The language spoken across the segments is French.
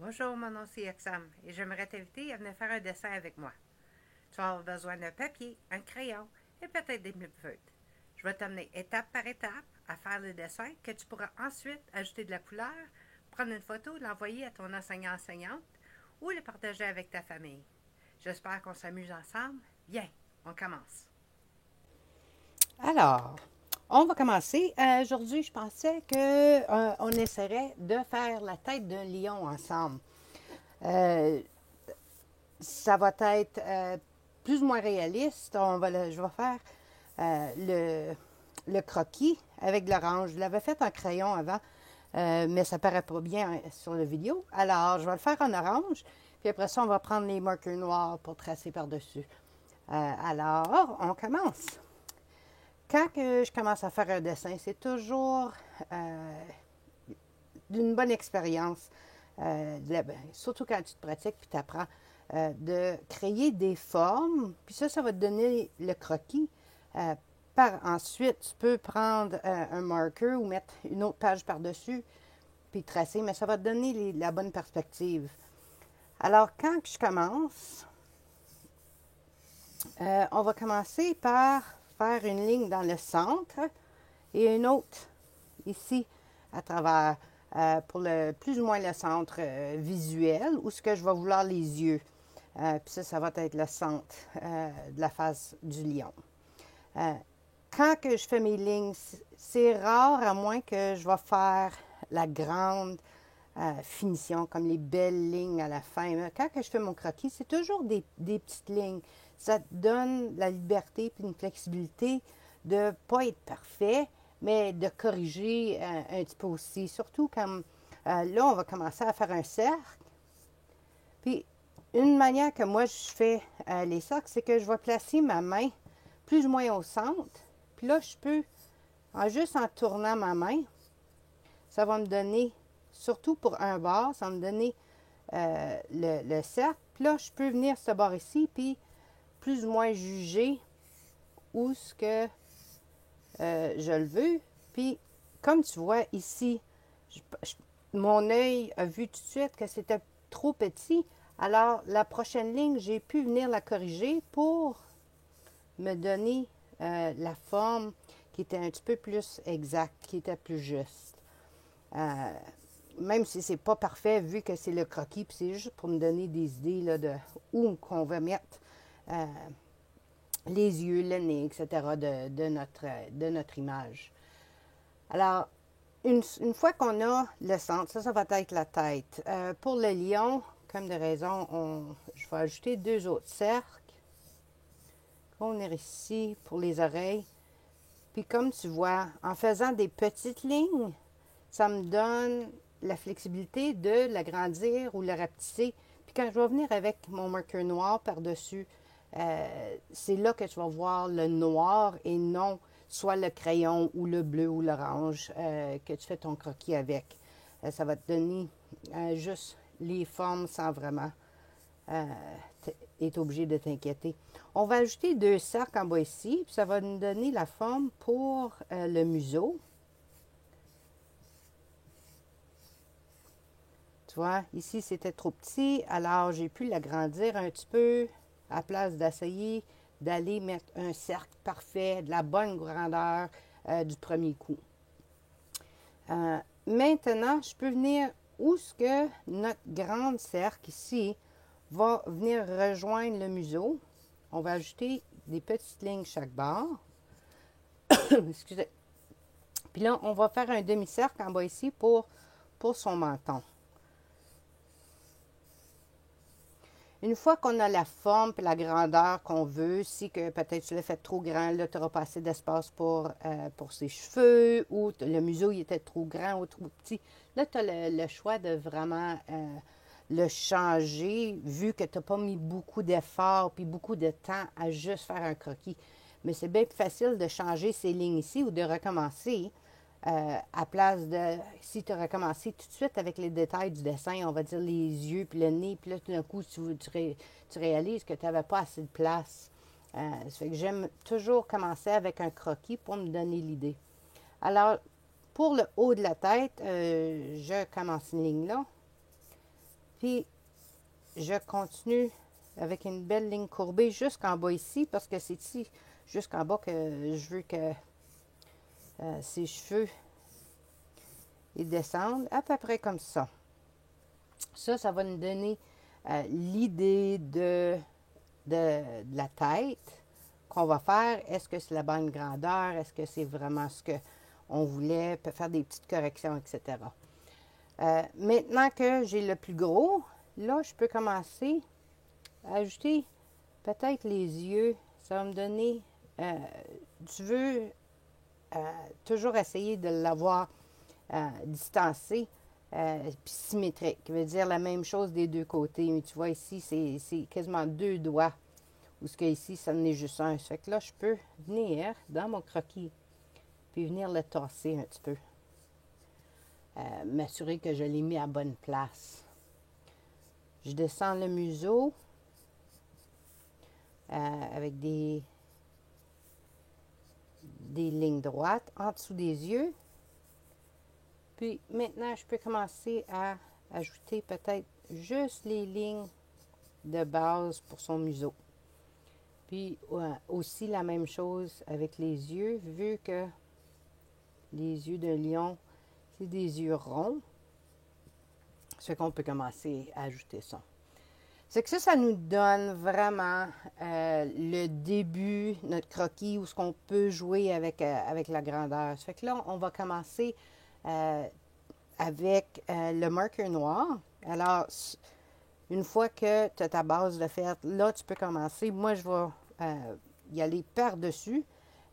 Bonjour, mon nom c'est Yoxam et j'aimerais t'inviter à venir faire un dessin avec moi. Tu vas avoir besoin d'un papier, un crayon et peut-être des feutres. Je vais t'amener étape par étape à faire le dessin que tu pourras ensuite ajouter de la couleur, prendre une photo, l'envoyer à ton enseignant-enseignante ou le partager avec ta famille. J'espère qu'on s'amuse ensemble. Bien, on commence. Alors, on va commencer. Aujourd'hui, je pensais que on essaierait de faire la tête d'un lion ensemble. Euh, Ça va être plus ou moins réaliste. Je vais faire le croquis avec de l'orange. Je l'avais fait en crayon avant, mais ça paraît pas bien sur la vidéo. Alors, je vais le faire en orange. Puis après ça, on va prendre les marqueurs noirs pour tracer par-dessus. Alors, on commence. Quand je commence à faire un dessin, c'est toujours d'une bonne expérience, surtout quand tu te pratiques puis tu apprends de créer des formes. Puis ça va te donner le croquis. Ensuite, tu peux prendre un marqueur ou mettre une autre page par-dessus puis tracer, mais ça va te donner la bonne perspective. Alors, quand je commence, on va commencer par faire une ligne dans le centre et une autre ici à travers pour plus ou moins le centre visuel où ce que je vais vouloir les yeux. Puis ça va être le centre de la face du lion. Quand que je fais mes lignes, c'est rare à moins que je vais faire la grande finition, comme les belles lignes à la fin. Mais quand que je fais mon croquis, c'est toujours des petites lignes. Ça te donne la liberté et une flexibilité de ne pas être parfait, mais de corriger un petit peu aussi. Surtout comme là, on va commencer à faire un cercle. Puis, une manière que moi je fais les cercles, c'est que je vais placer ma main plus ou moins au centre. Puis là, je peux, juste en tournant ma main, ça va me donner, surtout pour un bord, ça va me donner le cercle. Puis là, je peux venir ce bord ici, puis plus ou moins juger où ce que je le veux. Puis, comme tu vois ici, mon œil a vu tout de suite que c'était trop petit. Alors, la prochaine ligne, j'ai pu venir la corriger pour me donner la forme qui était un petit peu plus exacte, qui était plus juste. Même si c'est pas parfait, vu que c'est le croquis, puis c'est juste pour me donner des idées là, de où qu'on va mettre les yeux, le nez, etc. de notre image. Alors, une fois qu'on a le centre, ça va être la tête. Pour le lion, comme de raison, je vais ajouter deux autres cercles. On est ici pour les oreilles. Puis comme tu vois, en faisant des petites lignes, ça me donne la flexibilité de l'agrandir ou le rapetisser. Puis quand je vais venir avec mon marqueur noir par-dessus, c'est là que tu vas voir le noir et non soit le crayon ou le bleu ou l'orange que tu fais ton croquis avec. Ça va te donner juste les formes sans vraiment être obligé de t'inquiéter. On va ajouter deux cercles en bas ici, puis ça va nous donner la forme pour le museau. Tu vois, ici c'était trop petit, alors j'ai pu l'agrandir un petit peu à place d'essayer d'aller mettre un cercle parfait, de la bonne grandeur du premier coup. Maintenant, je peux venir où ce que notre grand cercle ici va venir rejoindre le museau. On va ajouter des petites lignes chaque bord. Excusez. Puis là, on va faire un demi-cercle en bas ici pour son menton. Une fois qu'on a la forme et la grandeur qu'on veut, si que peut-être tu l'as fait trop grand, là, tu n'auras pas assez d'espace pour ses cheveux, ou le museau il était trop grand ou trop petit. Là, tu as le choix de vraiment le changer, vu que tu n'as pas mis beaucoup d'efforts puis beaucoup de temps à juste faire un croquis. Mais c'est bien plus facile de changer ces lignes ici ou de recommencer. À place de, si tu as recommencé tout de suite avec les détails du dessin, on va dire les yeux puis le nez, puis là tout d'un coup tu réalises que tu n'avais pas assez de place. Ça fait que j'aime toujours commencer avec un croquis pour me donner l'idée. Alors, pour le haut de la tête, je commence une ligne là. Puis, je continue avec une belle ligne courbée jusqu'en bas ici, parce que c'est ici, jusqu'en bas, que je veux que ses cheveux ils descendent à peu près comme ça. Ça va nous donner l'idée de la tête qu'on va faire. Est-ce que c'est la bonne grandeur? Est-ce que c'est vraiment ce qu'on voulait? Peut faire des petites corrections, etc. Maintenant que j'ai le plus gros, là, je peux commencer à ajouter peut-être les yeux. Ça va me donner... tu veux toujours essayer de l'avoir distancé puis symétrique. Ça veut dire la même chose des deux côtés. Mais tu vois ici, c'est quasiment deux doigts. Ou ce que ici, ça en est juste un. Ça fait que là, je peux venir dans mon croquis puis venir le tasser un petit peu. M'assurer que je l'ai mis à bonne place. Je descends le museau avec des lignes droites en dessous des yeux. Puis maintenant, je peux commencer à ajouter peut-être juste les lignes de base pour son museau. Puis aussi la même chose avec les yeux, vu que les yeux d'un lion, c'est des yeux ronds. Ça fait qu'on peut commencer à ajouter ça. C'est que ça nous donne vraiment le début, notre croquis, où ce qu'on peut jouer avec la grandeur. Ça fait que là, on va commencer avec le marqueur noir. Alors, une fois que tu as ta base de faite, là, tu peux commencer. Moi, je vais y aller par-dessus.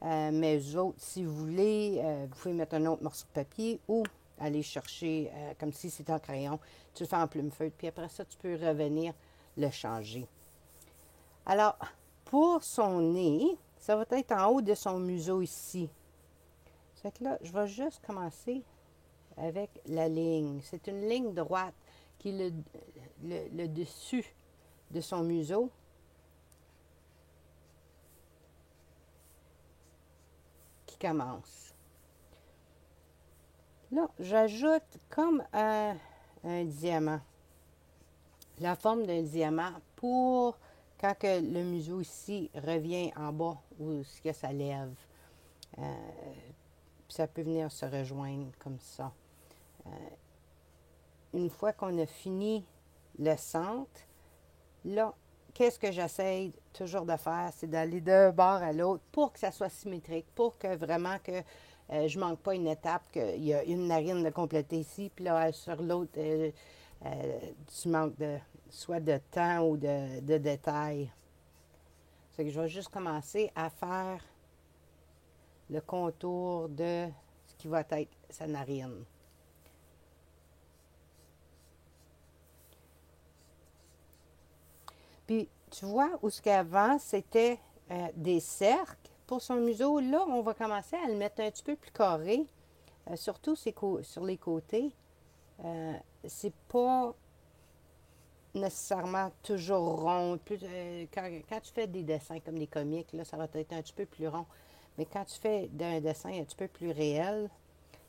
Mais eux autres, si vous voulez, vous pouvez mettre un autre morceau de papier ou aller chercher, comme si c'était en crayon, tu le fais en plume feutre, puis après ça, tu peux revenir le changer. Alors, pour son nez, ça va être en haut de son museau ici. Ça fait que là, je vais juste commencer avec la ligne. C'est une ligne droite qui est le dessus de son museau. Qui commence. Là, j'ajoute comme un diamant. La forme d'un diamant pour quand que le museau ici revient en bas ou ce que ça lève. Puis ça peut venir se rejoindre comme ça. Une fois qu'on a fini le centre, là, qu'est-ce que j'essaie toujours de faire? C'est d'aller d'un bord à l'autre pour que ça soit symétrique, pour que vraiment que je ne manque pas une étape, qu'il y a une narine de compléter ici, puis là, sur l'autre, tu manques soit de temps ou de détails. C'est que je vais juste commencer à faire le contour de ce qui va être sa narine. Puis, tu vois, où ce qu'avant, c'était des cercles pour son museau. Là, on va commencer à le mettre un petit peu plus carré, surtout sur les côtés. C'est pas nécessairement toujours rond. Quand tu fais des dessins comme des comiques, là, ça va être un petit peu plus rond. Mais quand tu fais un dessin un petit peu plus réel,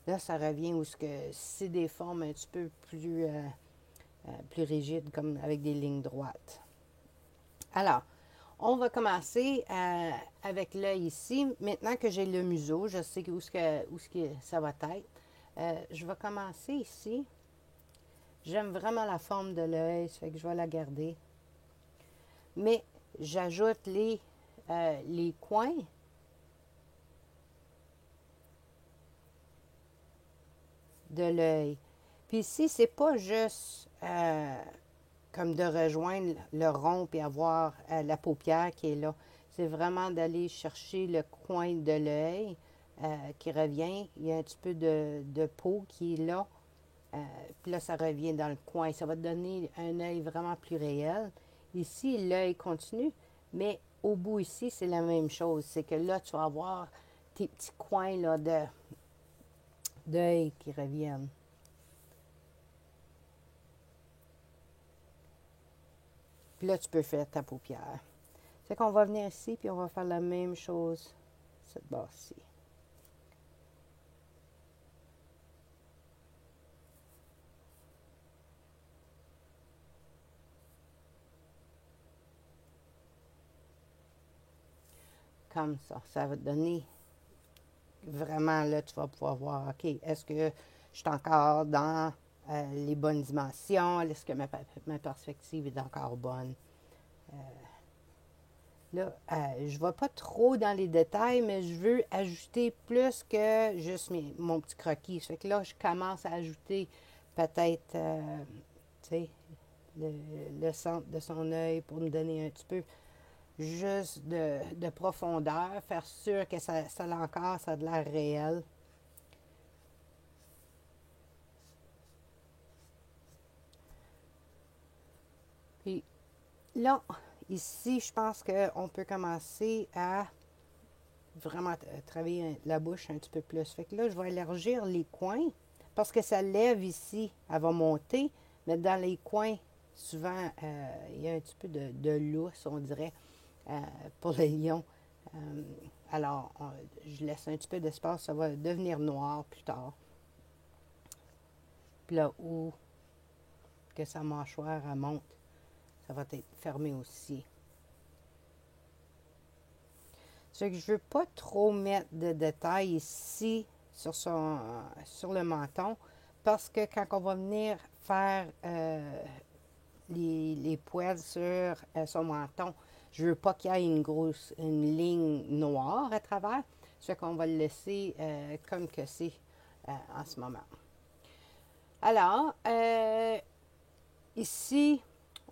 là, ça revient où c'est des formes un petit peu plus rigides, comme avec des lignes droites. Alors, on va commencer avec l'œil ici. Maintenant que j'ai le museau, je sais où ça va être. Je vais commencer ici. J'aime vraiment la forme de l'œil, ça fait que je vais la garder. Mais j'ajoute les coins de l'œil. Puis ici, c'est pas juste comme de rejoindre le rond et avoir la paupière qui est là. C'est vraiment d'aller chercher le coin de l'œil qui revient. Il y a un petit peu de peau qui est là. Puis là, ça revient dans le coin. Ça va te donner un œil vraiment plus réel. Ici, l'œil continue, mais au bout ici, c'est la même chose. C'est que là, tu vas avoir tes petits coins là, d'œil qui reviennent. Puis là, tu peux faire ta paupière. C'est qu'on va venir ici, puis on va faire la même chose, cette barre-ci. comme ça. Ça va te donner vraiment, là, tu vas pouvoir voir, OK, est-ce que je suis encore dans les bonnes dimensions? Est-ce que ma perspective est encore bonne? Là, je ne vais pas trop dans les détails, mais je veux ajouter plus que juste mon petit croquis. Ça fait que là, je commence à ajouter peut-être, tu sais, le centre de son œil pour me donner un petit peu juste de profondeur, faire sûr que ça a encore, ça a de l'air réel. Puis là, ici, je pense qu'on peut commencer à vraiment travailler la bouche un petit peu plus. Fait que là, je vais élargir les coins parce que ça lève ici, elle va monter, mais dans les coins, souvent, il y a un petit peu de lousse, on dirait, pour les lions. Alors, je laisse un petit peu d'espace, ça va devenir noir plus tard. Puis là où que sa mâchoire elle monte, ça va être fermé aussi. C'est que je ne veux pas trop mettre de détails ici sur le menton parce que quand on va venir faire les poils sur son menton, je ne veux pas qu'il y ait une ligne noire à travers. Ça fait qu'on va le laisser comme que c'est en ce moment. Alors, ici,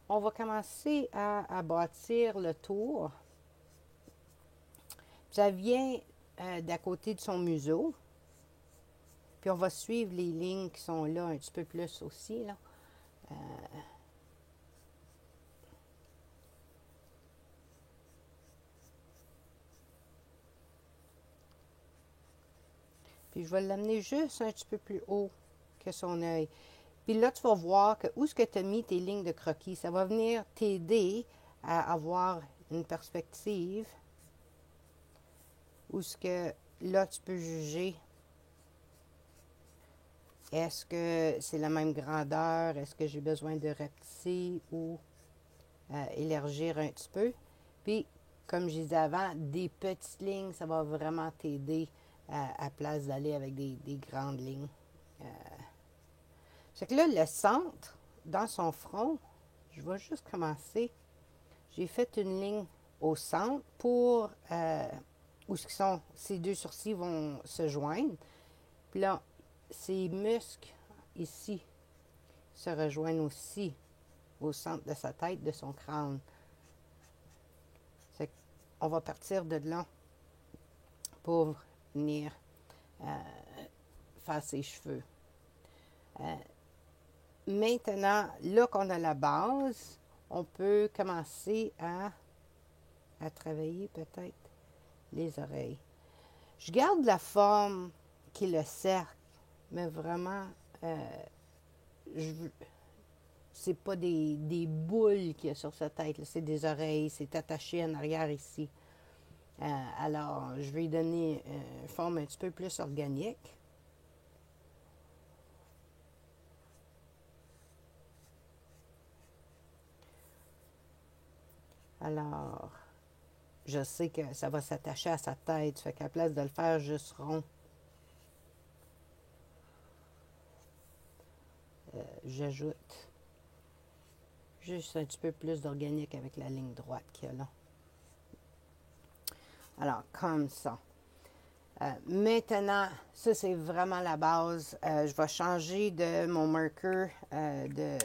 on va commencer à bâtir le tour. Ça vient d'à côté de son museau. Puis on va suivre les lignes qui sont là un petit peu plus aussi, là. Puis je vais l'amener juste un petit peu plus haut que son œil. Puis là, tu vas voir que où est-ce que tu as mis tes lignes de croquis. Ça va venir t'aider à avoir une perspective où ce que là, tu peux juger. Est-ce que c'est la même grandeur? Est-ce que j'ai besoin de rapetisser ou élargir un petit peu? Puis, comme je disais avant, des petites lignes, ça va vraiment t'aider à place d'aller avec des grandes lignes. C'est que là, le centre, dans son front, je vais juste commencer. J'ai fait une ligne au centre pour où ces deux sourcils vont se joindre. Puis là, ces muscles ici se rejoignent aussi au centre de sa tête, de son crâne. On va partir de là pour venir faire ses cheveux. Maintenant, là qu'on a la base, on peut commencer à travailler peut-être les oreilles. Je garde la forme qui est le cercle, mais vraiment, c'est pas des boules qu'il y a sur sa tête, c'est des oreilles, c'est attaché en arrière ici. Alors, je vais lui donner une forme un petit peu plus organique. Alors, je sais que ça va s'attacher à sa tête, fait qu'à la place de le faire juste rond, j'ajoute juste un petit peu plus d'organique avec la ligne droite qu'il y a là. Alors, comme ça. Maintenant, ça c'est vraiment la base. Je vais changer de mon marqueur de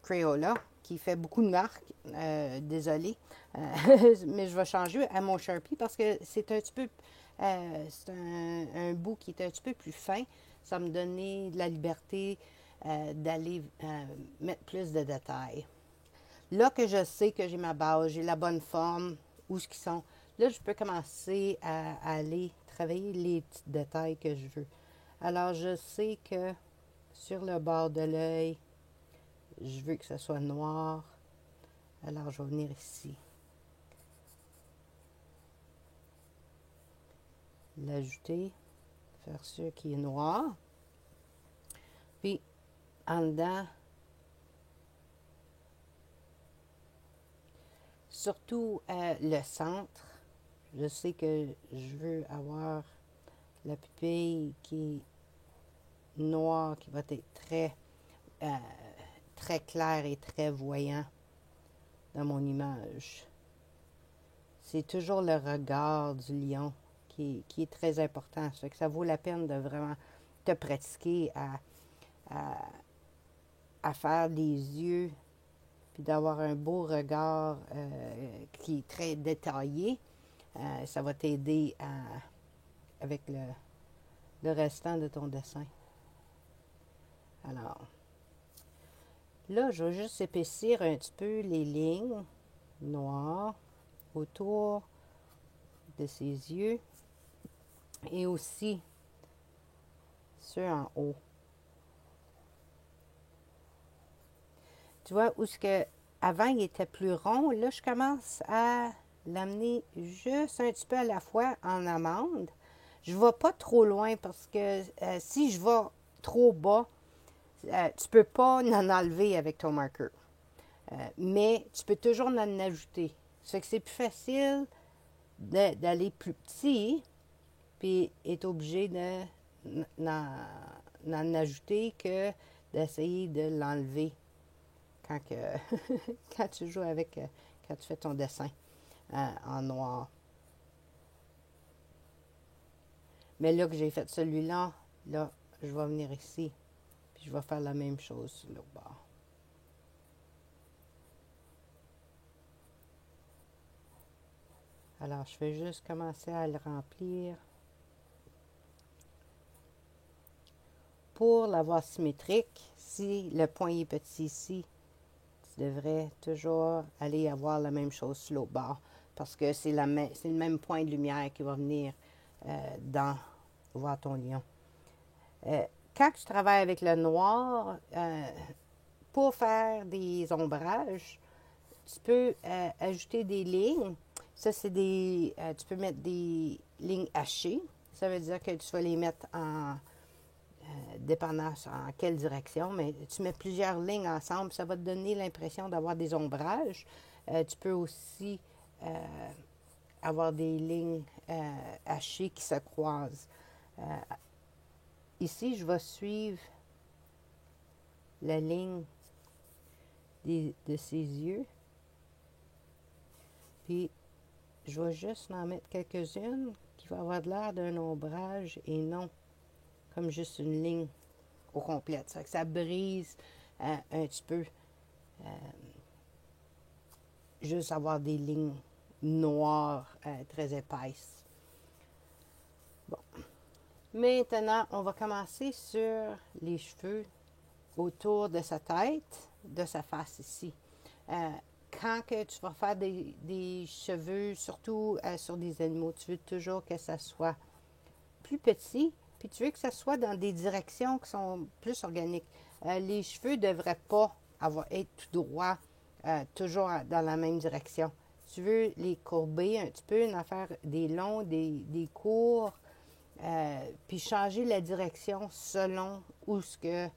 Crayola qui fait beaucoup de marques. Désolée. Mais je vais changer à mon Sharpie parce que c'est un petit peu... c'est un bout qui est un petit peu plus fin. Ça me donnait de la liberté d'aller mettre plus de détails. Là que je sais que j'ai ma base, j'ai la bonne forme, où ce qu'ils sont, là, je peux commencer à aller travailler les petits détails que je veux. Alors, je sais que sur le bord de l'œil, je veux que ce soit noir. Alors, je vais venir ici. L'ajouter, faire sûr qu'il est noir. Puis, en dedans, surtout le centre, Je sais que je veux avoir la pupille qui est noire, qui va être euh, très clair et très voyant dans mon image. C'est toujours le regard du lion qui est très important. Ça fait que ça vaut la peine de vraiment te pratiquer à faire des yeux, puis d'avoir un beau regard qui est très détaillé. Ça va t'aider avec le restant de ton dessin. Alors, là, je vais juste épaissir un petit peu les lignes noires autour de ses yeux et aussi ceux en haut. Tu vois, où ce que avant il était plus rond, là, je commence à l'amener juste un petit peu à la fois en amande. Je ne vais pas trop loin parce que si je vais trop bas, tu ne peux pas en enlever avec ton marqueur. Mais tu peux toujours en ajouter. Ça fait que c'est plus facile d'aller plus petit, puis être obligé d'en ajouter que d'essayer de l'enlever quand, quand tu joues avec, quand tu fais ton dessin en noir. Mais là que j'ai fait celui-là, là, je vais venir ici, puis je vais faire la même chose sur l'autre bord. Alors, je vais juste commencer à le remplir. Pour l'avoir symétrique, si le point est petit ici, tu devrais toujours aller avoir la même chose sur l'autre bord parce que c'est le même point de lumière qui va venir voir ton lion. Quand tu travailles avec le noir, pour faire des ombrages, tu peux ajouter des lignes. Ça, c'est tu peux mettre des lignes hachées. Ça veut dire que tu vas les mettre en dépendant en quelle direction, mais tu mets plusieurs lignes ensemble, ça va te donner l'impression d'avoir des ombrages. Tu peux aussi avoir des lignes hachées qui se croisent. Ici, je vais suivre la ligne de ses yeux. Puis, je vais juste en mettre quelques-unes qui vont avoir de l'air d'un ombrage et non comme juste une ligne au complet. Ça fait que ça brise un petit peu. Juste avoir des lignes noires très épaisses. Bon. Maintenant, on va commencer sur les cheveux autour de sa tête, de sa face ici. Quand que tu vas faire des cheveux, surtout sur des animaux, tu veux toujours que ça soit plus petit, puis tu veux que ça soit dans des directions qui sont plus organiques. Les cheveux ne devraient pas être tout droit, toujours dans la même direction. Tu veux les courber un petit peu, en faire des longs, des courts, puis changer la direction selon où ce que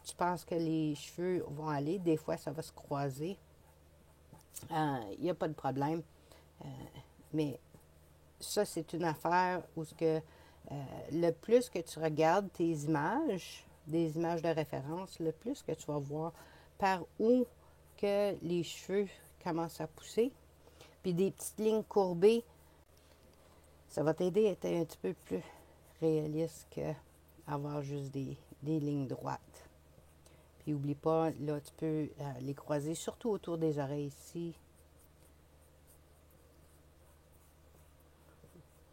tu penses que les cheveux vont aller. Des fois, ça va se croiser. Il n'y a pas de problème. Mais ça, c'est une affaire où ce que, le plus que tu regardes tes images, des images de référence, le plus que tu vas voir par où que les cheveux commencent à pousser. Puis des petites lignes courbées, ça va t'aider à être un petit peu plus réaliste qu'avoir juste des lignes droites. Puis n'oublie pas, là, tu peux les croiser, surtout autour des oreilles ici.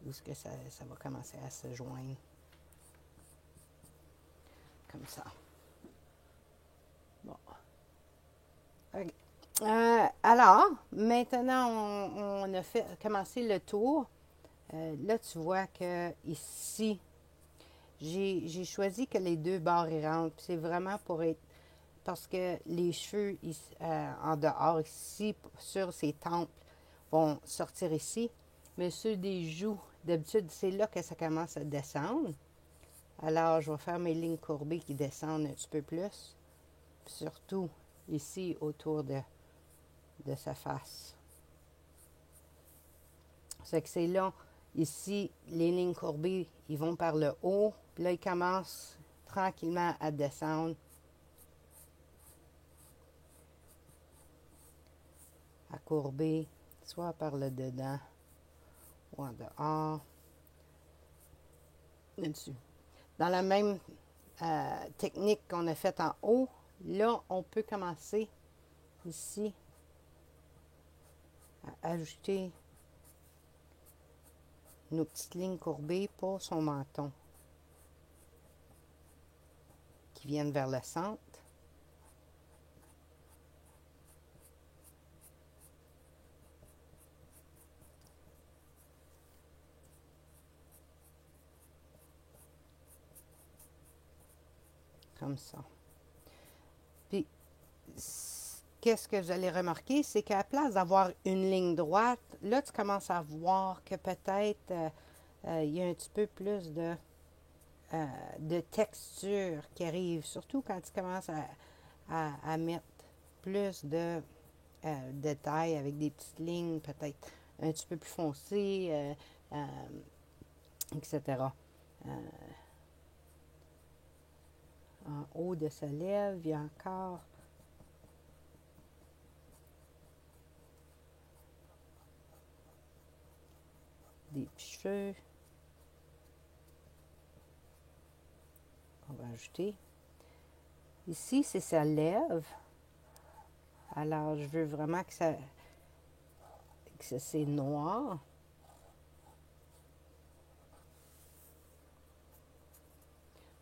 Où est-ce que ça va commencer à se joindre. Comme ça. Bon. Okay. Alors, maintenant, on a commencé le tour. Là, tu vois que ici, j'ai choisi que les deux bords y rentrent. C'est vraiment pour être... Parce que les cheveux en dehors, ici, sur ses tempes, vont sortir ici. Mais ceux des joues, d'habitude, c'est là que ça commence à descendre. Alors, je vais faire mes lignes courbées qui descendent un petit peu plus. Puis surtout, ici, autour de sa face. C'est que c'est là, ici, les lignes courbées, ils vont par le haut. Puis là, ils commencent tranquillement à descendre, à courber, soit par le dedans ou en dehors, là-dessus. Dans la même technique qu'on a faite en haut, là, on peut commencer ici à ajouter nos petites lignes courbées pour son menton qui viennent vers le centre. Comme ça. Puis, qu'est-ce que vous allez remarquer, c'est qu'à la place d'avoir une ligne droite, là, tu commences à voir que peut-être il y a un petit peu plus de texture qui arrive, surtout quand tu commences à mettre plus de détails avec des petites lignes peut-être un petit peu plus foncées, etc. En haut de sa lèvre, il y a encore des petits cheveux. On va ajouter. Ici, c'est sa lèvre. Alors, je veux vraiment que c'est noir.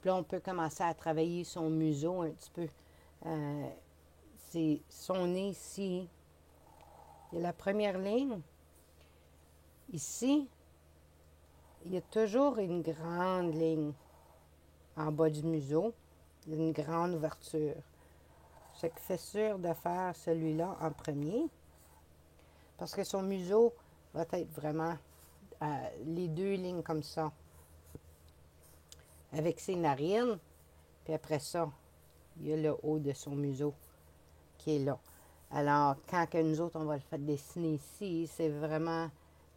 Puis là, on peut commencer à travailler son museau un petit peu. C'est son nez ici. Il y a la première ligne. Ici, il y a toujours une grande ligne en bas du museau. Une grande ouverture. Ce qui fait sûr de faire celui-là en premier. Parce que son museau va être vraiment les deux lignes comme ça. Avec ses narines. Puis après ça, il y a le haut de son museau qui est là. Alors, quand que nous autres, on va le faire dessiner ici, c'est vraiment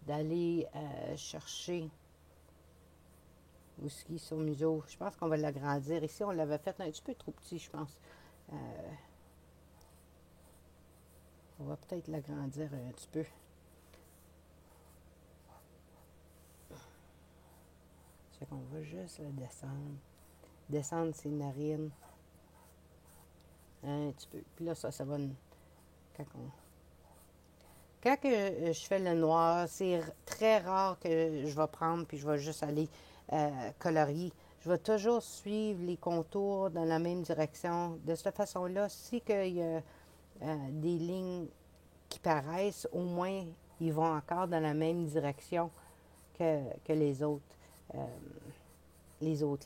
d'aller chercher où est-ce qu'il est son museau. Je pense qu'on va l'agrandir. Ici, on l'avait fait un petit peu trop petit, je pense. On va peut-être l'agrandir un petit peu. C'est qu'on va juste le descendre. Descendre ses narines. Un petit peu. Puis là, ça va... Quand je fais le noir, c'est très rare que je vais prendre puis je vais juste aller colorier. Je vais toujours suivre les contours dans la même direction. De cette façon-là, si il y a des lignes qui paraissent, au moins, ils vont encore dans la même direction que les autres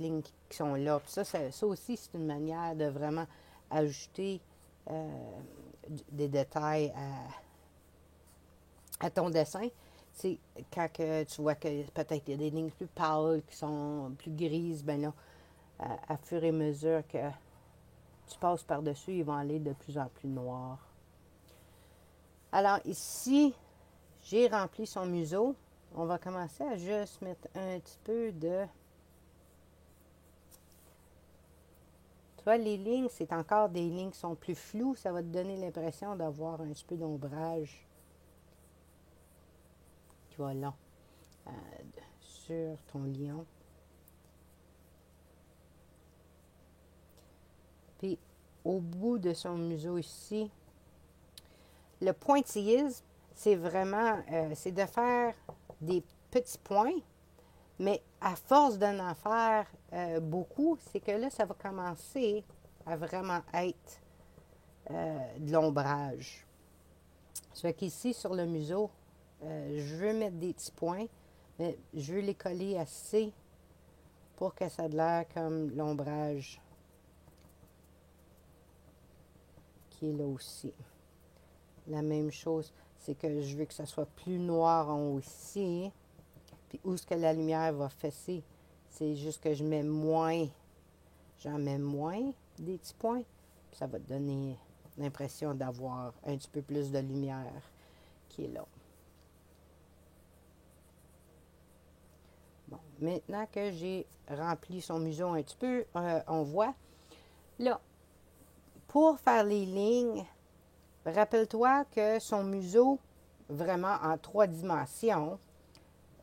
lignes qui sont là. Puis ça aussi, c'est une manière de vraiment ajouter des détails à ton dessin. C'est quand que tu vois que peut-être il y a des lignes plus pâles qui sont plus grises, ben là, à fur et à mesure que tu passes par-dessus, ils vont aller de plus en plus noirs. Alors ici, j'ai rempli son museau. On va commencer à juste mettre un petit peu de... Tu vois, les lignes, c'est encore des lignes qui sont plus floues. Ça va te donner l'impression d'avoir un petit peu d'ombrage qui va là, sur ton lion. Puis, au bout de son museau ici, le pointillisme, c'est vraiment, c'est de faire des petits points, mais à force d'en faire beaucoup, c'est que là, ça va commencer à vraiment être de l'ombrage. Ça fait qu'ici, sur le museau, je veux mettre des petits points, mais je veux les coller assez pour que ça ait l'air comme l'ombrage qui est là aussi. La même chose, c'est que je veux que ça soit plus noir en haut ici. Puis où est-ce que la lumière va fesser, c'est juste que je mets moins, j'en mets moins des petits points. Puis ça va te donner l'impression d'avoir un petit peu plus de lumière qui est là. maintenant que j'ai rempli son museau un petit peu, on voit. Là, pour faire les lignes, rappelle-toi que son museau, vraiment en 3 dimensions,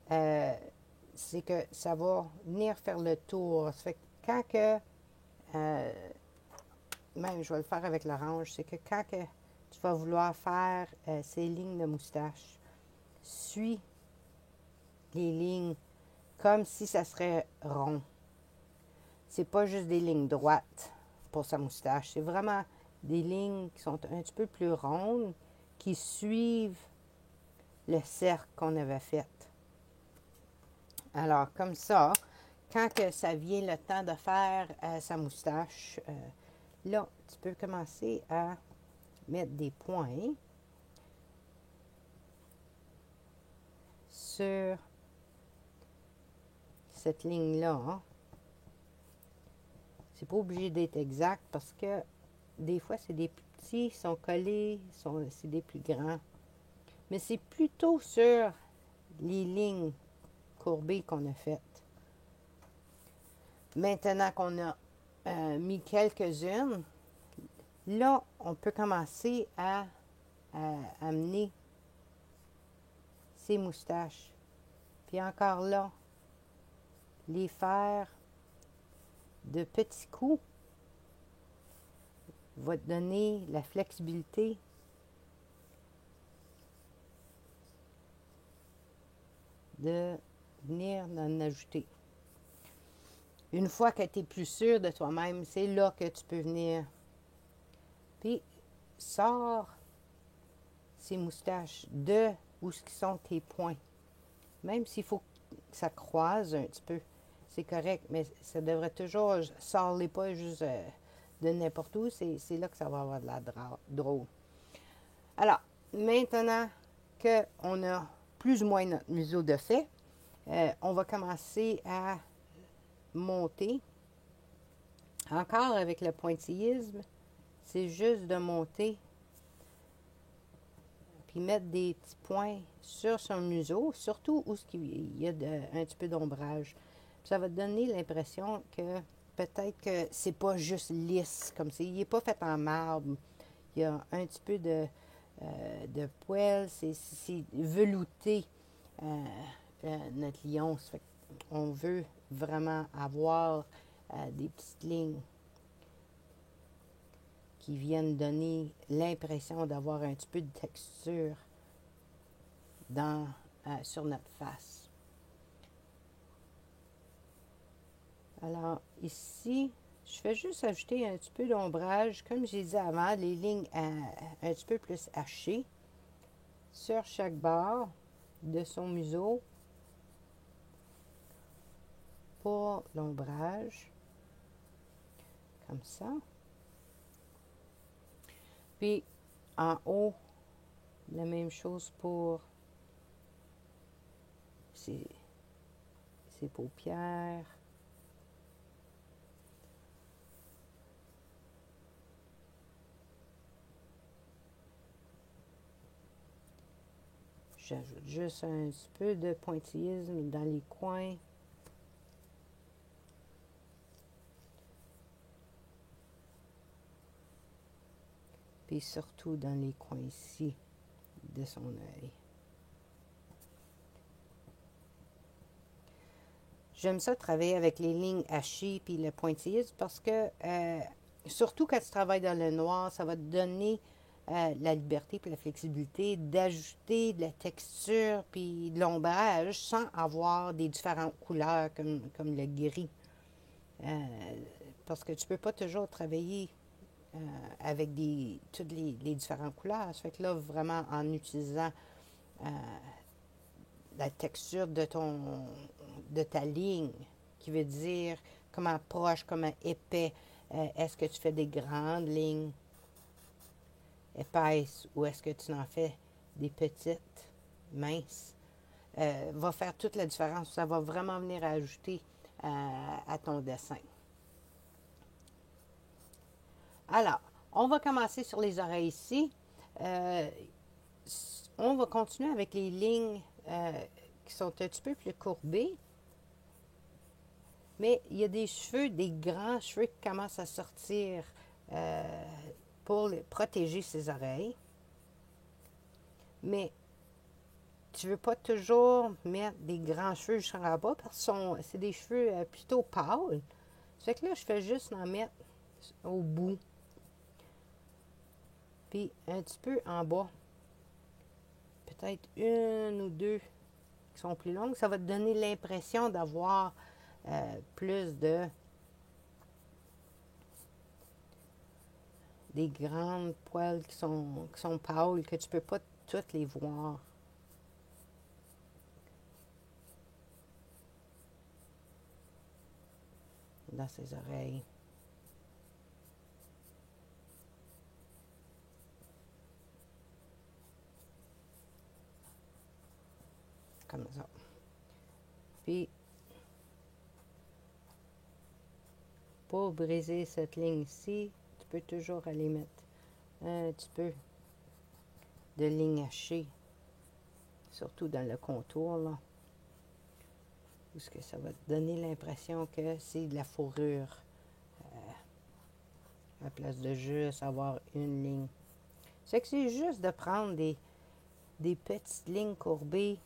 c'est que ça va venir faire le tour. Ça fait que quand que, même je vais le faire avec l'orange, c'est que quand que tu vas vouloir faire ces lignes de moustache, suis les lignes comme si ça serait rond. C'est pas juste des lignes droites pour sa moustache, c'est vraiment des lignes qui sont un petit peu plus rondes, qui suivent le cercle qu'on avait fait. Alors, comme ça, quand que ça vient le temps de faire sa moustache, là, tu peux commencer à mettre des points sur cette ligne-là. Hein. C'est pas obligé d'être exact parce que des fois, c'est des plus petits, ils sont collés, c'est des plus grands. Mais c'est plutôt sur les lignes courbées qu'on a faites. Maintenant qu'on a mis quelques-unes, là, on peut commencer à amener ses moustaches. Puis encore là, les faire de petits coups va te donner la flexibilité de venir en ajouter. Une fois que tu es plus sûr de toi-même, c'est là que tu peux venir. Puis, sors ces moustaches de où sont tes points. Même s'il faut que ça croise un petit peu, c'est correct, mais ça devrait toujours, sors-les pas juste de n'importe où, c'est là que ça va avoir de la drôle. Alors, maintenant qu'on a plus ou moins notre museau de fait, on va commencer à monter. Encore avec le pointillisme, c'est juste de monter puis mettre des petits points sur son museau, surtout où il y a un petit peu d'ombrage. Ça va te donner l'impression que peut-être que c'est pas juste lisse comme ça. Il n'est pas fait en marbre. Il y a un petit peu de poils. C'est velouté, notre lion. Ça fait qu'on veut vraiment avoir des petites lignes qui viennent donner l'impression d'avoir un petit peu de texture sur notre face. Alors ici, je fais juste ajouter un petit peu d'ombrage, comme j'ai dit avant, les lignes un petit peu plus hachées sur chaque bord de son museau pour l'ombrage, comme ça. Puis en haut, la même chose pour ses paupières. J'ajoute juste un petit peu de pointillisme dans les coins. Puis surtout dans les coins ici de son œil. J'aime ça travailler avec les lignes hachées puis le pointillisme parce que, surtout quand tu travailles dans le noir, ça va te donner la liberté puis la flexibilité d'ajouter de la texture puis de l'ombrage sans avoir des différentes couleurs comme le gris. Parce que tu ne peux pas toujours travailler avec toutes les différentes couleurs. Ça fait que là, vraiment, en utilisant la texture de ta ligne, qui veut dire comment proche, comment épais, est-ce que tu fais des grandes lignes épaisses ou est-ce que tu en fais des petites, minces, va faire toute la différence. Ça va vraiment venir ajouter à ton dessin. Alors, on va commencer sur les oreilles ici. On va continuer avec les lignes qui sont un petit peu plus courbées. Mais il y a des cheveux, des grands cheveux qui commencent à sortir pour protéger ses oreilles. Mais tu ne veux pas toujours mettre des grands cheveux jusqu'en bas parce que c'est des cheveux plutôt pâles. Ça fait que là, je fais juste en mettre au bout. Puis un petit peu en bas. Peut-être une ou deux qui sont plus longues. Ça va te donner l'impression d'avoir plus de... des grandes poils qui sont pâles, que tu ne peux pas toutes les voir. Dans ses oreilles. Comme ça. Puis, pour briser cette ligne ici, tu peux toujours aller mettre un petit peu de ligne hachée, surtout dans le contour, là. Parce que ça va te donner l'impression que c'est de la fourrure. À la place de juste avoir une ligne. C'est que c'est juste de prendre des petites lignes courbées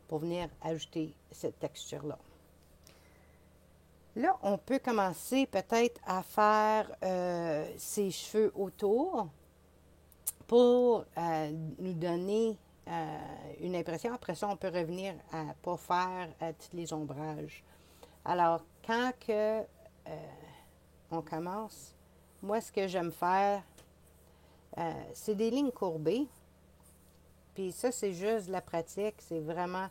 pour venir ajouter cette texture-là. Là, on peut commencer peut-être à faire ses cheveux autour pour nous donner une impression. Après ça, on peut revenir à ne pas faire tous les ombrages. Alors, quand que, on commence, moi, ce que j'aime faire, c'est des lignes courbées. Puis ça, c'est juste la pratique. C'est vraiment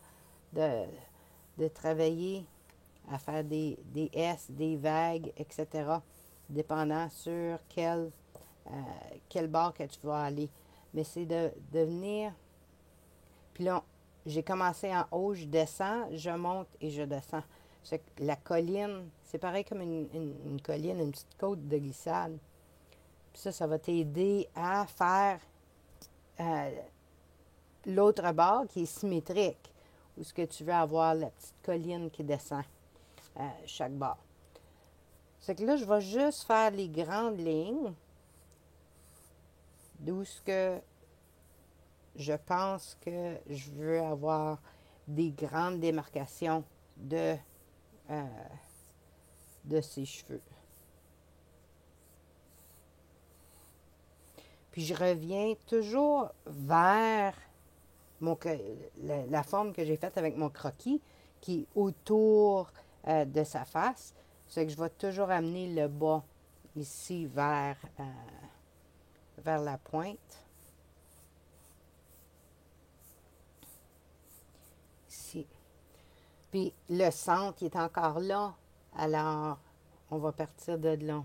de travailler à faire des S, des vagues, etc. Dépendant sur quel bord que tu vas aller. Mais c'est de venir... Puis là, j'ai commencé en haut, je descends, je monte et je descends. C'est que la colline, c'est pareil comme une colline, une petite côte de glissade. Puis ça va t'aider à faire l'autre bord qui est symétrique, où ce que tu veux avoir la petite colline qui descend chaque bord. C'est que là, je vais juste faire les grandes lignes, d'où ce que je pense que je veux avoir des grandes démarcations de ses cheveux. Puis je reviens toujours vers la forme que j'ai faite avec mon croquis, qui est autour de sa face. C'est que je vais toujours amener le bas ici vers la pointe. Ici. Puis le centre, il est encore là. Alors, on va partir de là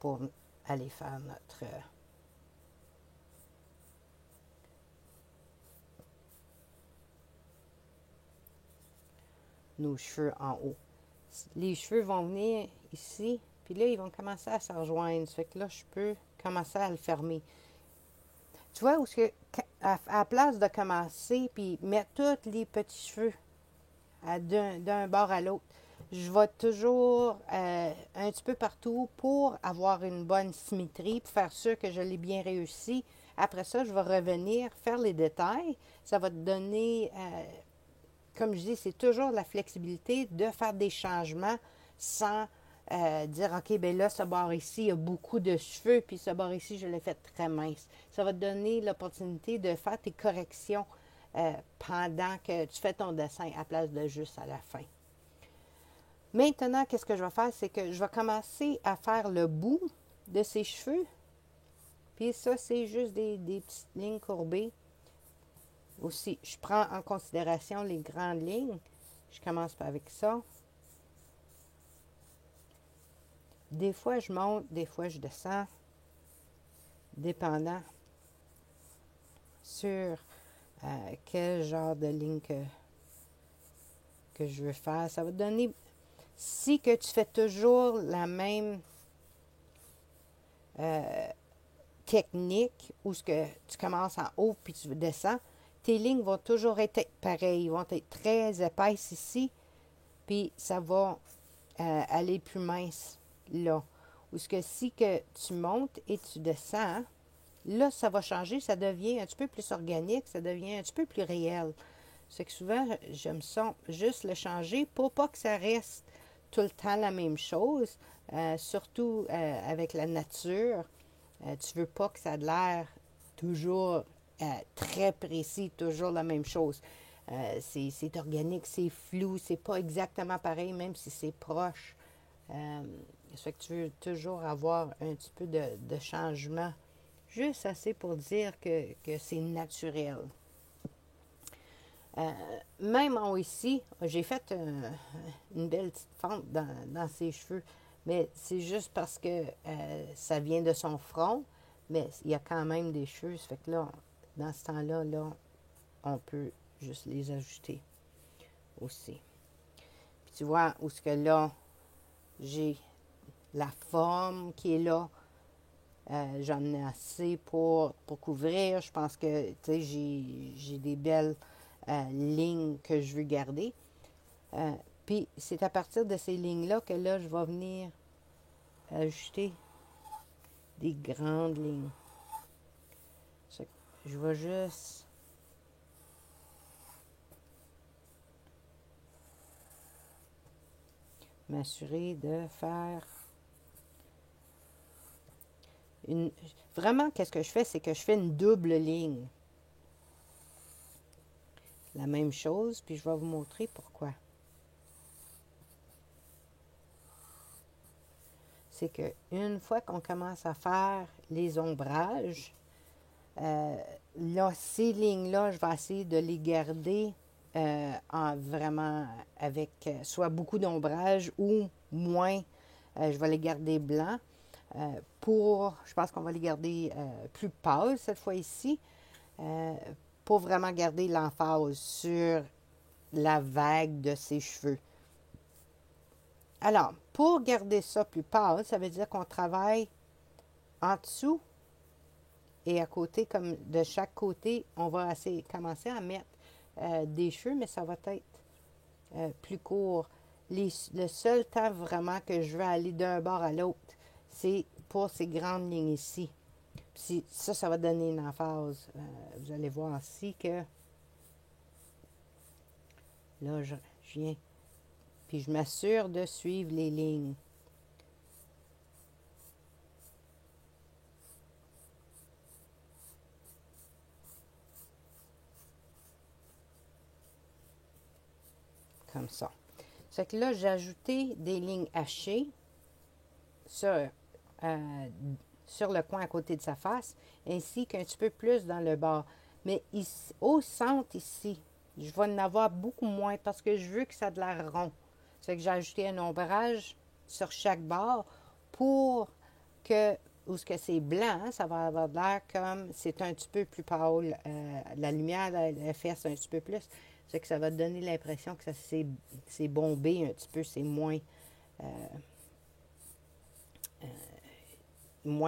pour aller faire nos cheveux en haut. Les cheveux vont venir ici, puis là, ils vont commencer à se rejoindre. Ça fait que là, je peux commencer à le fermer. Tu vois, où à la place de commencer, puis mettre tous les petits cheveux d'un bord à l'autre, je vais toujours un petit peu partout pour avoir une bonne symétrie, pour faire sûr que je l'ai bien réussi. Après ça, je vais revenir faire les détails. Ça va te donner, comme je dis, c'est toujours la flexibilité de faire des changements sans dire, OK, bien là, ce bord ici, il y a beaucoup de cheveux, puis ce bord ici, je l'ai fait très mince. Ça va te donner l'opportunité de faire tes corrections pendant que tu fais ton dessin à place de juste à la fin. Maintenant, qu'est-ce que je vais faire? C'est que je vais commencer à faire le bout de ses cheveux. Puis ça, c'est juste des petites lignes courbées. Aussi, je prends en considération les grandes lignes. Je commence pas avec ça. Des fois, je monte, des fois, je descends. Dépendant sur quel genre de ligne que je veux faire. Ça va te donner... Si que tu fais toujours la même technique où ce que tu commences en haut puis tu descends, tes lignes vont toujours être pareilles, vont être très épaisses ici, puis ça va aller plus mince là. Ou ce que si que tu montes et tu descends, là, ça va changer, ça devient un petit peu plus organique, ça devient un petit peu plus réel. C'est que souvent, j'aime ça juste le changer pour pas que ça reste tout le temps la même chose, surtout avec la nature. Tu veux pas que ça ait l'air toujours très précis, toujours la même chose. C'est organique, c'est flou, c'est pas exactement pareil, même si c'est proche. Ça fait que tu veux toujours avoir un petit peu de changement, juste assez pour dire que c'est naturel. Même en haut ici, j'ai fait une belle petite fente dans ses cheveux, mais c'est juste parce que ça vient de son front, mais il y a quand même des cheveux, ça fait que là, dans ce temps-là, là, on peut juste les ajouter aussi. Puis tu vois, où ce que là, j'ai la forme qui est là, j'en ai assez pour couvrir. Je pense que, tu sais, j'ai des belles lignes que je veux garder. Puis, c'est à partir de ces lignes-là que là, je vais venir ajouter des grandes lignes. Je vais juste m'assurer de faire une... Vraiment, qu'est-ce que je fais? C'est que je fais une double ligne. La même chose, puis je vais vous montrer pourquoi. C'est qu'une fois qu'on commence à faire les ombrages, là, ces lignes-là, je vais essayer de les garder en vraiment avec soit beaucoup d'ombrage ou moins. Je vais les garder blancs. Je pense qu'on va les garder plus pâles cette fois ici, pour vraiment garder l'emphase sur la vague de ses cheveux. Alors, pour garder ça plus pâle, ça veut dire qu'on travaille en dessous et à côté, comme de chaque côté, on va commencer à mettre des cheveux, mais ça va être plus court. Le seul temps vraiment que je vais aller d'un bord à l'autre, c'est pour ces grandes lignes ici. Puis ça va donner une emphase. Vous allez voir ici que là, je viens. Puis je m'assure de suivre les lignes. Comme ça. C'est que là, j'ai ajouté des lignes hachées sur le coin à côté de sa face, ainsi qu'un petit peu plus dans le bas. Mais ici, au centre ici, je vais en avoir beaucoup moins parce que je veux que ça ait de l'air rond. C'est que j'ai ajouté un ombrage sur chaque bord pour que, où ce que c'est blanc, hein, ça va avoir de l'air comme c'est un petit peu plus pâle. La lumière, elle fait un petit peu plus. C'est que ça va te donner l'impression que ça c'est bombé un petit peu, c'est moins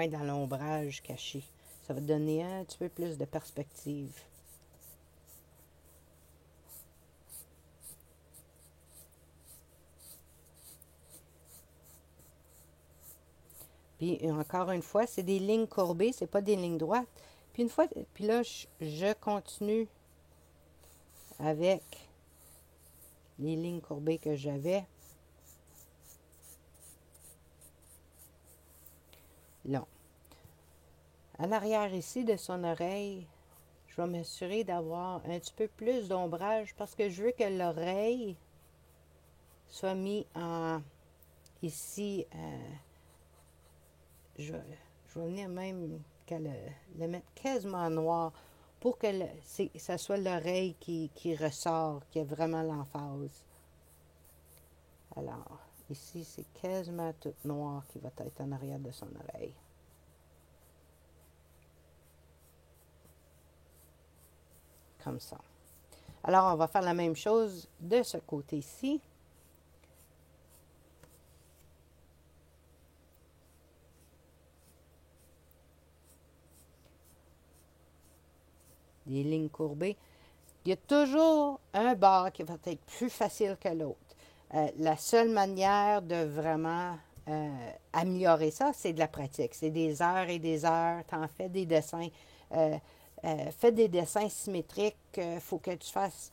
dans l'ombrage caché. Ça va te donner un petit peu plus de perspective. Puis encore une fois, c'est des lignes courbées, c'est pas des lignes droites. Puis là, je continue avec les lignes courbées que j'avais. Là. À l'arrière ici de son oreille, je vais m'assurer d'avoir un petit peu plus d'ombrage parce que je veux que l'oreille soit mise en ici. Je vais venir même le mettre quasiment noir pour que ça soit l'oreille qui ressort, qui a vraiment l'emphase. Alors, ici, c'est quasiment tout noir qui va être en arrière de son oreille. Comme ça. Alors, on va faire la même chose de ce côté-ci. des lignes courbées. Il y a toujours un bord qui va être plus facile que l'autre. La seule manière de vraiment améliorer ça, c'est de la pratique. C'est des heures et des heures. Tu en fais des dessins. Fais des dessins symétriques. Il faut que tu fasses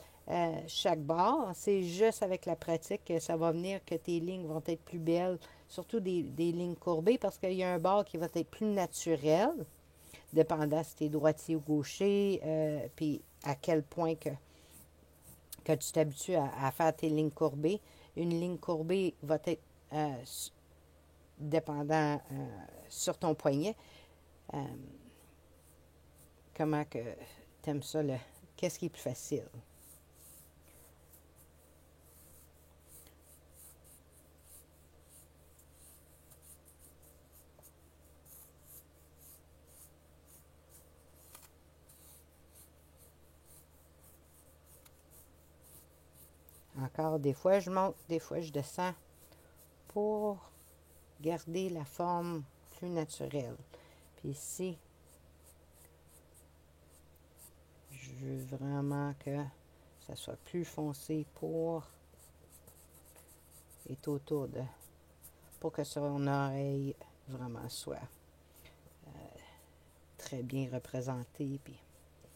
chaque bord. C'est juste avec la pratique que ça va venir que tes lignes vont être plus belles. Surtout des lignes courbées parce qu'il y a un bord qui va être plus naturel, dépendant si tu es droitier ou gaucher, puis à quel point que tu t'habitues à faire tes lignes courbées. Une ligne courbée va être dépendant sur ton poignet. Comment que tu aimes ça, qu'est-ce qui est plus facile? Encore, des fois, je monte, des fois, je descends pour garder la forme plus naturelle. Puis ici, je veux vraiment que ça soit plus foncé pour être autour de... pour que son oreille vraiment soit très bien représenté, puis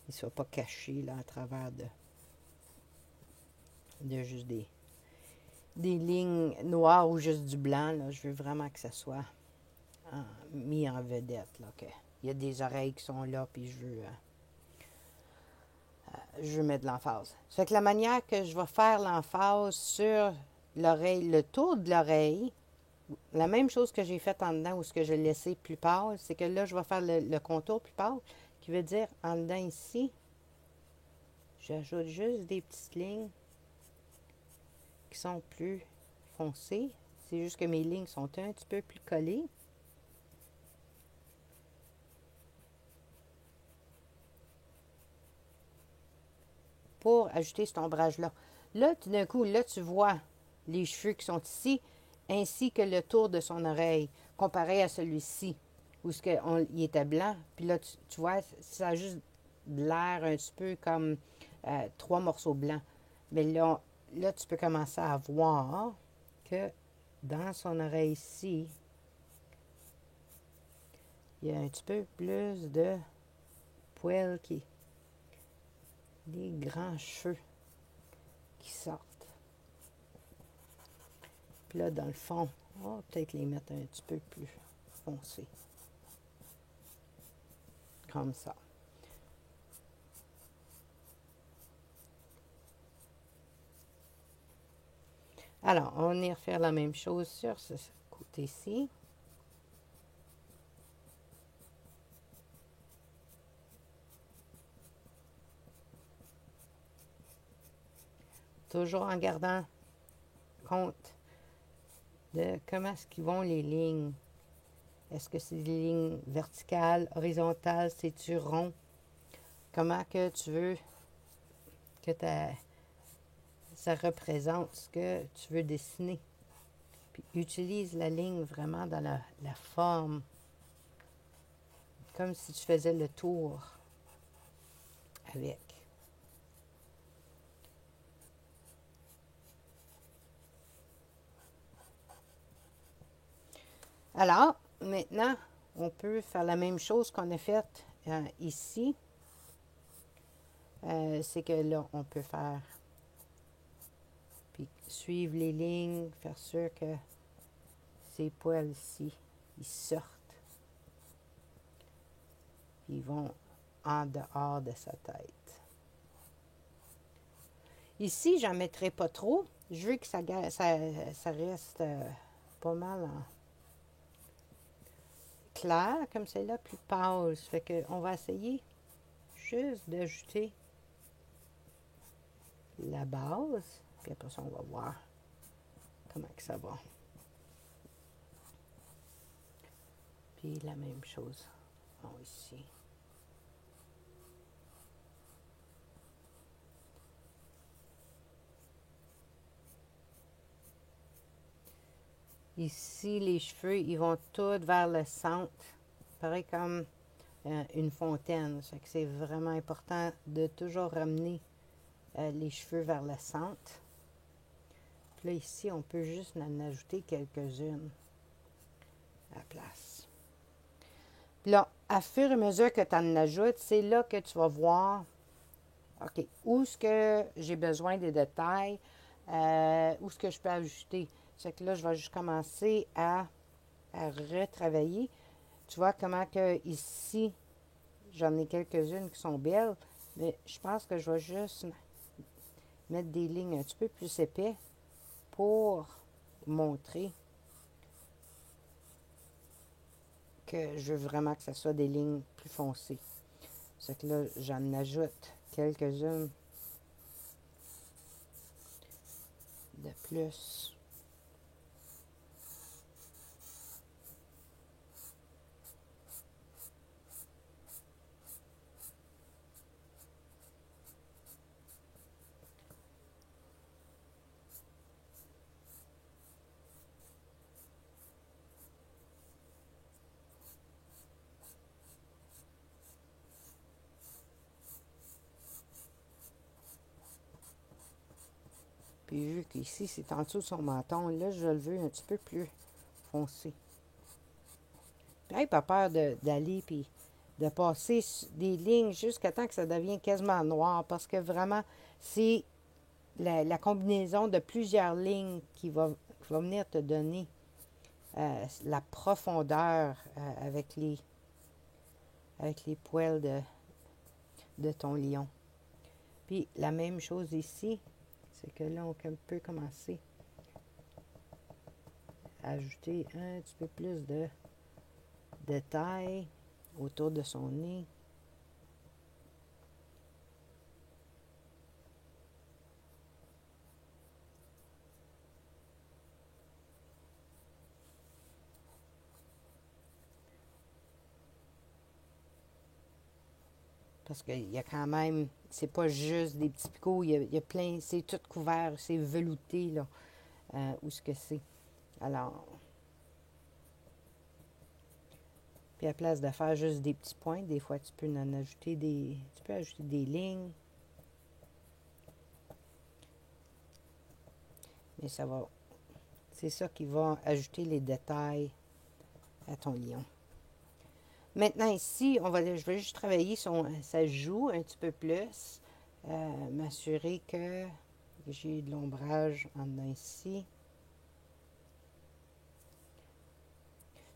il ne soit pas caché là à travers de juste des lignes noires ou juste du blanc. Là. Je veux vraiment que ça soit mis en vedette. Là, il y a des oreilles qui sont là, puis je veux mettre de l'emphase. Ça fait que la manière que je vais faire l'emphase sur l'oreille, le tour de l'oreille, la même chose que j'ai fait en dedans ou ce que je laissais plus pâle, c'est que là, je vais faire le contour plus pâle, qui veut dire en dedans ici, j'ajoute juste des petites lignes qui sont plus foncées. C'est juste que mes lignes sont un petit peu plus collées. Pour ajouter cet ombrage-là. Là, tout d'un coup, là, tu vois les cheveux qui sont ici, ainsi que le tour de son oreille, comparé à celui-ci, où il était blanc. Puis là, tu vois, ça a juste l'air un petit peu comme 3 morceaux blancs. Mais là, tu peux commencer à voir que dans son oreille ici, il y a un petit peu plus de poils des grands cheveux qui sortent. Puis là, dans le fond, on va peut-être les mettre un petit peu plus foncés. Comme ça. Alors, on va venir faire la même chose sur ce côté-ci. Toujours en gardant compte de comment est-ce qu'ils vont les lignes. Est-ce que c'est des lignes verticales, horizontales, c'est-tu rond? Comment que tu veux que ça représente ce que tu veux dessiner. Puis utilise la ligne vraiment dans la forme, comme si tu faisais le tour avec. Alors, maintenant, on peut faire la même chose qu'on a faite ici. C'est que là, on peut faire, puis suivre les lignes, faire sûr que ces poils ici, ils sortent. Ils vont en dehors de sa tête. Ici, j'en mettrai pas trop. Je veux que ça reste pas mal clair, comme celle-là, plus pâle. Ça fait qu'on va essayer juste d'ajouter la base. Puis après ça, on va voir comment que ça va. Puis la même chose ici. Ici, les cheveux, ils vont tous vers le centre. Pareil comme une fontaine. Ça fait que c'est vraiment important de toujours ramener les cheveux vers le centre. Puis là, ici, on peut juste en ajouter quelques-unes à la place. Puis là, à fur et à mesure que tu en ajoutes, c'est là que tu vas voir, OK, où est-ce que j'ai besoin des détails, où est-ce que je peux ajouter. C'est que là, je vais juste commencer à retravailler. Tu vois comment que ici, j'en ai quelques-unes qui sont belles, mais je pense que je vais juste mettre des lignes un petit peu plus épais pour montrer que je veux vraiment que ce soit des lignes plus foncées. C'est que là, j'en ajoute quelques-unes de plus. Puis vu qu'ici, c'est en dessous de son menton, là, je le veux un petit peu plus foncé. Puis, pas peur d'aller puis de passer des lignes jusqu'à temps que ça devienne quasiment noir, parce que vraiment, c'est la combinaison de plusieurs lignes qui va venir te donner la profondeur avec les poils de ton lion. Puis la même chose ici, c'est que là, on peut commencer à ajouter un petit peu plus de détails autour de son nez. Parce qu'il y a quand même, c'est pas juste des petits picots, il y a plein, c'est tout couvert, c'est velouté, là, où ce que c'est. Alors, puis à place de faire juste des petits points, des fois tu peux en ajouter tu peux ajouter des lignes. Mais c'est ça qui va ajouter les détails à ton lion. Maintenant ici, je vais juste travailler sa joue un petit peu plus. M'assurer que j'ai de l'ombrage en dedans ici.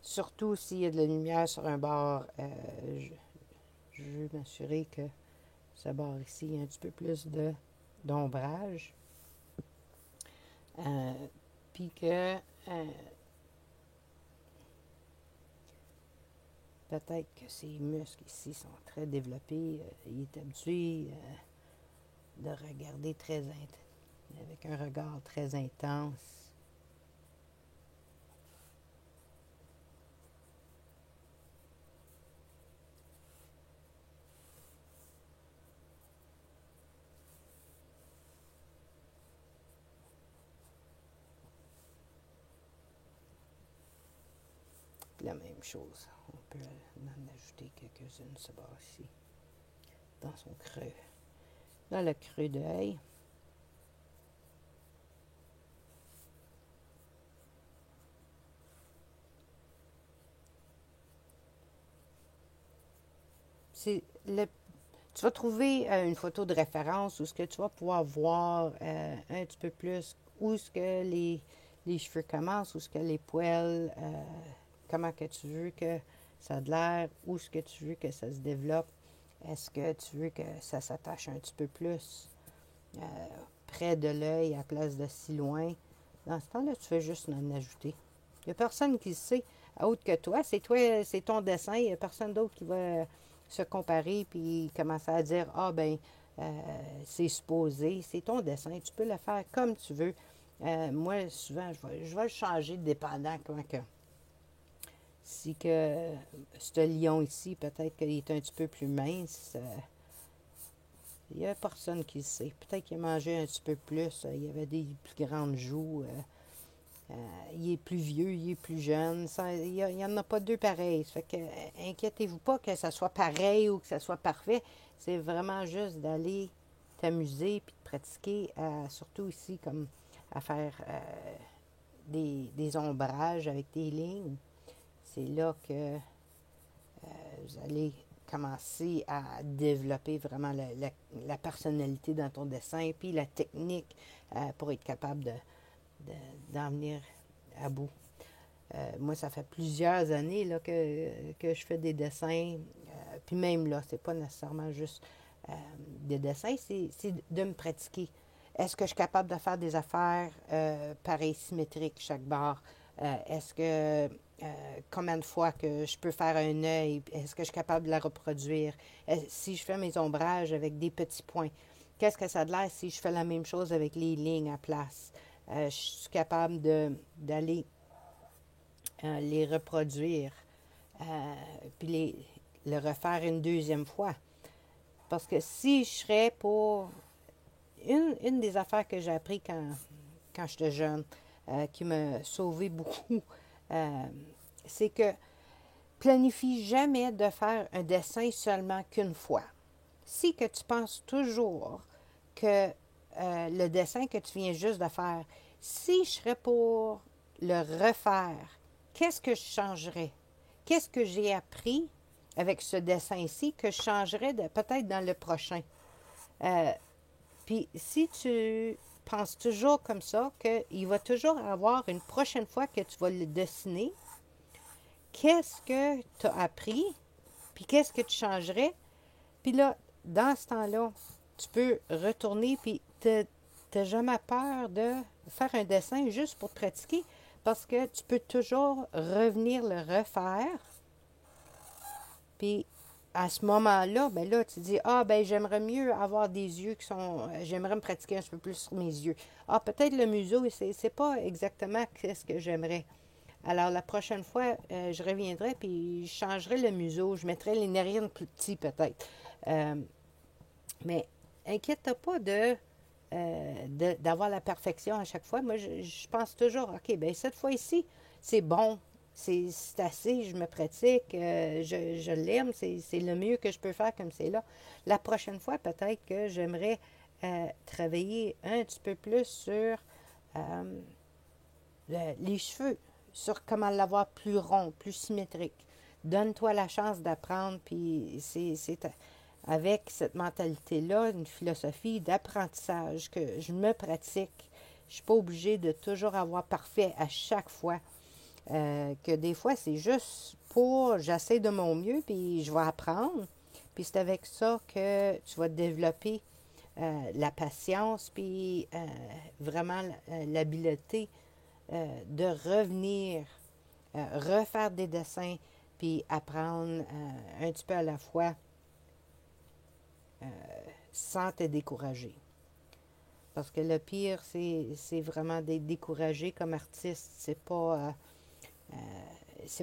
Surtout s'il y a de la lumière sur un bord, je veux m'assurer que ce bord ici, il y a un petit peu plus d'ombrage. Puis que peut-être que ses muscles ici sont très développés. Il est habitué de regarder avec un regard très intense. La même chose, on peut en ajouter quelques-unes ce bord ici, dans son creux, dans le creux d'œil. Tu vas trouver une photo de référence où ce que tu vas pouvoir voir un petit peu plus où ce que les cheveux commencent, où ce que les poils, comment que tu veux que ça a de l'air, où ce que tu veux que ça se développe. Est-ce que tu veux que ça s'attache un petit peu plus près de l'œil à la place de si loin? Dans ce temps-là, tu fais juste en ajouter. Il n'y a personne qui le sait autre que toi. C'est toi, c'est ton dessin. Il n'y a personne d'autre qui va se comparer puis commencer à dire ah ben c'est supposé. C'est ton dessin. Tu peux le faire comme tu veux. Moi, souvent, je vais le changer dépendant comment que. Si que ce lion ici, peut-être qu'il est un petit peu plus mince. Il n'y a personne qui le sait. Peut-être qu'il a mangé un petit peu plus. Il y avait des plus grandes joues. il est plus vieux, il est plus jeune. Il n'y en a pas deux pareils. Ça fait que inquiétez-vous pas que ça soit pareil ou que ça soit parfait. C'est vraiment juste d'aller t'amuser puis de pratiquer, surtout ici, comme à faire des ombrages avec des lignes. C'est là que vous allez commencer à développer vraiment la personnalité dans ton dessin, puis la technique pour être capable d'en venir à bout. Moi, ça fait plusieurs années là, que je fais des dessins, puis même là, c'est pas nécessairement juste des dessins, c'est de me pratiquer. Est-ce que je suis capable de faire des affaires pareilles, symétriques, chaque barre? Est-ce que combien de fois que je peux faire un œil? Est-ce que je suis capable de la reproduire? Si je fais mes ombrages avec des petits points, qu'est-ce que ça a de l'air si je fais la même chose avec les lignes à place? Je suis capable d'aller les reproduire, puis le refaire une deuxième fois. Parce que si je serais pour... Une des affaires que j'ai appris quand j'étais jeune, qui m'a sauvé beaucoup, c'est que planifie jamais de faire un dessin seulement qu'une fois. Si que tu penses toujours que le dessin que tu viens juste de faire, si je serais pour le refaire, qu'est-ce que je changerais? Qu'est-ce que j'ai appris avec ce dessin-ci que je changerais peut-être dans le prochain? Puis si tu penses toujours comme ça, qu'il va toujours avoir une prochaine fois que tu vas le dessiner, qu'est-ce que tu as appris, puis qu'est-ce que tu changerais? Puis là, dans ce temps-là, tu peux retourner, puis tu n'as jamais peur de faire un dessin juste pour te pratiquer, parce que tu peux toujours revenir le refaire. Puis à ce moment-là, ben là, tu dis, ben j'aimerais mieux avoir des yeux qui sont... j'aimerais me pratiquer un peu plus sur mes yeux. Peut-être le museau, c'est pas exactement ce que j'aimerais. Alors, la prochaine fois, je reviendrai, puis je changerai le museau. Je mettrai les narines plus petits, peut-être. Mais inquiète-toi pas d'avoir la perfection à chaque fois. Moi, je pense toujours, OK, ben cette fois-ci, c'est bon. C'est assez, je me pratique, je l'aime, c'est le mieux que je peux faire comme c'est là. La prochaine fois, peut-être que j'aimerais travailler un petit peu plus sur les cheveux, sur comment l'avoir plus rond, plus symétrique. Donne-toi la chance d'apprendre, puis c'est avec cette mentalité-là, une philosophie d'apprentissage que je me pratique. Je ne suis pas obligée de toujours avoir parfait à chaque fois. Que des fois, c'est juste j'essaie de mon mieux, puis je vais apprendre. Puis c'est avec ça que tu vas développer la patience, puis vraiment l'habileté de revenir, refaire des dessins, puis apprendre un petit peu à la fois sans te décourager. Parce que le pire, c'est vraiment d'être découragé comme artiste. C'est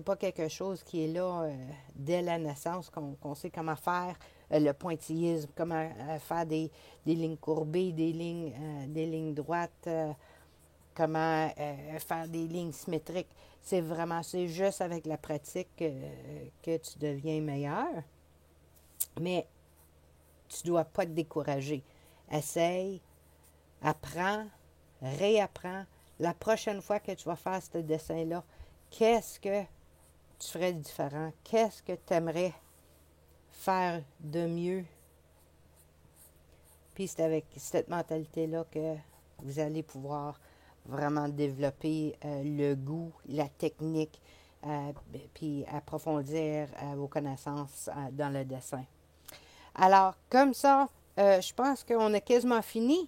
pas quelque chose qui est là dès la naissance, qu'on sait comment faire le pointillisme, comment faire des lignes courbées, des lignes droites, comment faire des lignes symétriques. C'est juste avec la pratique que tu deviens meilleur. Mais tu ne dois pas te décourager. Essaye, apprends, réapprends. La prochaine fois que tu vas faire ce dessin-là, qu'est-ce que tu ferais de différent? Qu'est-ce que tu aimerais faire de mieux? Puis c'est avec cette mentalité-là que vous allez pouvoir vraiment développer le goût, la technique, puis approfondir vos connaissances dans le dessin. Alors, comme ça, je pense qu'on a quasiment fini.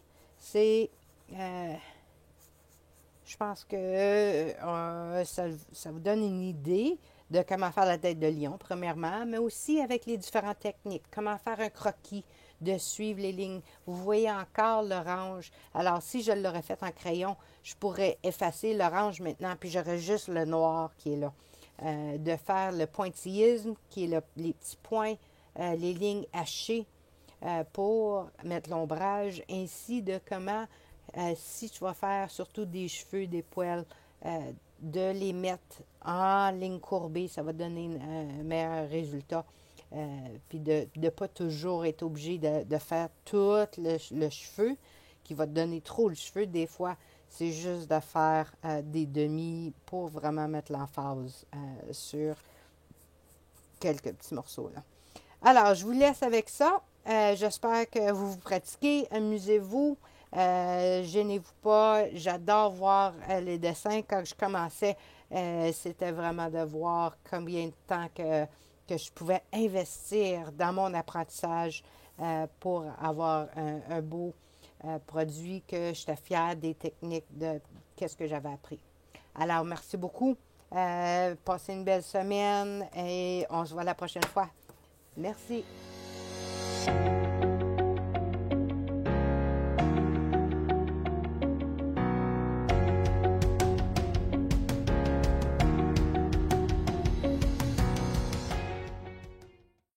Je pense que ça vous donne une idée de comment faire la tête de lion, premièrement, mais aussi avec les différentes techniques. Comment faire un croquis, de suivre les lignes. Vous voyez encore l'orange. Alors, si je l'aurais fait en crayon, je pourrais effacer l'orange maintenant, puis j'aurais juste le noir qui est là. De faire le pointillisme, qui est les petits points, les lignes hachées pour mettre l'ombrage, ainsi de comment, si tu vas faire surtout des cheveux, des poils, de les mettre en ligne courbée, ça va donner un meilleur résultat. Puis de ne pas toujours être obligé de faire tout le cheveu qui va te donner trop le cheveu. Des fois, c'est juste de faire des demi pour vraiment mettre l'emphase sur quelques petits morceaux là. Alors, je vous laisse avec ça. J'espère que vous pratiquez. Amusez-vous. Gênez-vous pas. J'adore voir les dessins. Quand je commençais, c'était vraiment de voir combien de temps que je pouvais investir dans mon apprentissage pour avoir un beau produit, que j'étais fière des techniques de qu'est-ce que j'avais appris. Alors, merci beaucoup. Passez une belle semaine et on se voit la prochaine fois. Merci.